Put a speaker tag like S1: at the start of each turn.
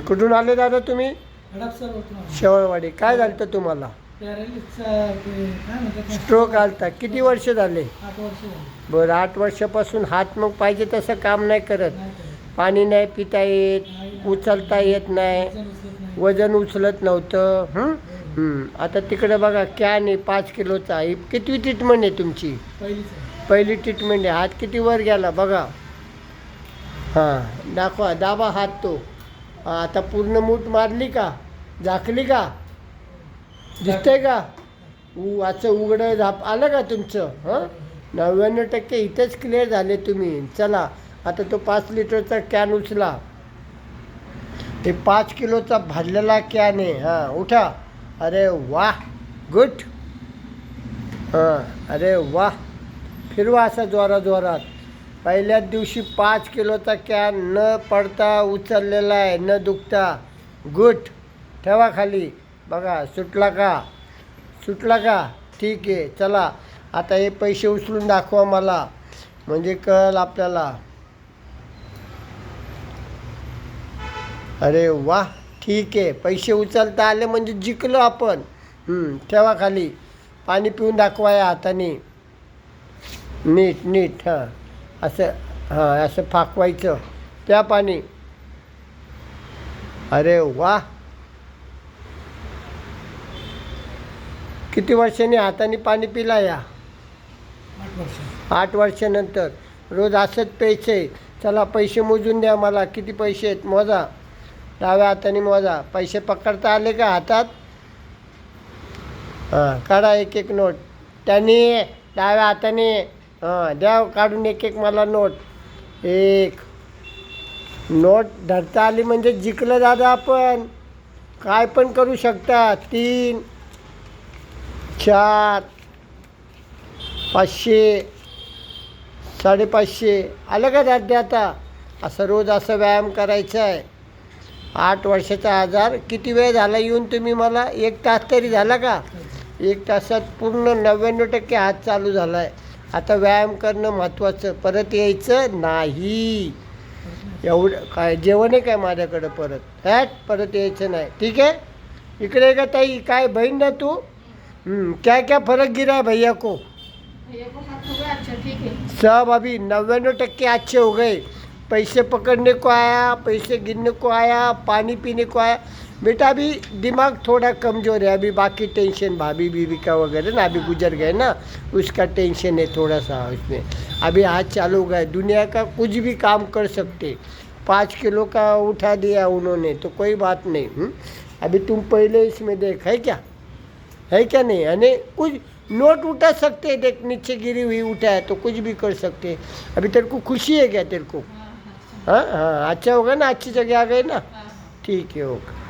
S1: कुठून आले दादा तुम्ही? शेवळवाडी. काय झालं होतं तुम्हाला? स्ट्रोक आलता. किती वर्ष झाले?
S2: 8 वर्ष झाली.
S1: बरं, 8 वर्षापासून हात मग पाहिजे तसं काम नाही करत.
S2: नाही करत.
S1: पाणी नाही पिता येत, उचलता येत नाही,
S2: वजन उचलत नाही.
S1: वजन उचलत नव्हतं. आता तिकडे बघा कॅन आहे 5 किलोचा. ही कितवी ट्रीटमेंट आहे तुमची?
S2: पहिलीच आहे.
S1: पहिली ट्रीटमेंट आहे. हात किती वर गेला बघा. हां, दाखवा, दाबा हात तो. आता पूर्ण मूठ मारली का? झाकली का? दिसतंय का? असं उघडं झाप आलं का तुमचं? 99% इथंच क्लिअर झाले तुम्ही. चला, आता तो 5 लिटरचा कॅन उचला. हे 5 किलोचा भरलेला कॅन आहे. उठा. अरे वा, गुड. अरे वा, फिरवा असा जोरात. पहिल्याच दिवशी 5 किलोचा कॅन न पडता उचललेला आहे, न दुखता. गुड. ठेवा खाली. बघा, सुटला का? ठीक आहे. चला, आता हे पैसे उचलून दाखवा मला, म्हणजे कळलं आपल्याला. अरे वा, ठीक आहे. पैसे उचलता आले म्हणजे जिंकलो आपण. ठेवा खाली. पाणी पिऊन दाखवा या हाताने. नीट. असं फाकवायचं. प्या पाणी. अरे वा. किती वर्षांनी हाताने पाणी पिला या?
S2: 8 वर्ष.
S1: 8 वर्षानंतर रोज असंच प्यायचे. चला, पैसे मोजून द्या मला. किती पैसे आहेत मोजा. डाव्या हाताने मोजा. पैसे पकडता आले का हातात? काढा एक नोट. त्याने डाव्या हाताने द्या काढून एक मला नोट. एक नोट धरता आली म्हणजे जिंकलं दादा आपण. काय पण करू शकता. 3, 4, 500, 550 आलं का दादा? आता असं रोज असं व्यायाम करायचा आहे. 8 वर्षाचा आजार. किती वेळ झाला येऊन तुम्ही मला? 1 तास तरी झाला का? 1 तासात पूर्ण 99% हात चालू झाला आहे. आता व्यायाम करणं महत्त्वाचं. परत यायचं नाही. एवढं काय जेवण आहे काय माझ्याकडं? परत यायचं नाही. ठीक आहे. इकडे का ताई? काय बहीण ना तू? क्या फर्क गिरा है भैया को?
S3: अच्छा ठीक है.
S1: सब अभी 99% अच्छे हो गए. पैसे पकड़ने को आया, पैसे गिनने को आया, पानी पीने को आया. बेटा अभी दिमाग थोड़ा कमज़ोर है. अभी बाकी टेंशन भाभी बीवी का वगैरह ना अभी गुजर गए ना, उसका टेंशन है थोड़ा सा उसमें. अभी हाथ चालू गए. दुनिया का कुछ भी काम कर सकते. 5 किलो का उठा दिया उन्होंने तो कोई बात नहीं. अभी तुम पहले इसमें देख, है क्या नहीं? यानी कुछ नोट उठा सकते हैं. देख, नीचे गिरी हुई उठा है तो कुछ भी कर सकते हैं. अभी तेरे को खुशी है क्या? तेरे को हाँ, अच्छा होगा ना? अच्छी जगह आ गए ना? ठीक है, ओके.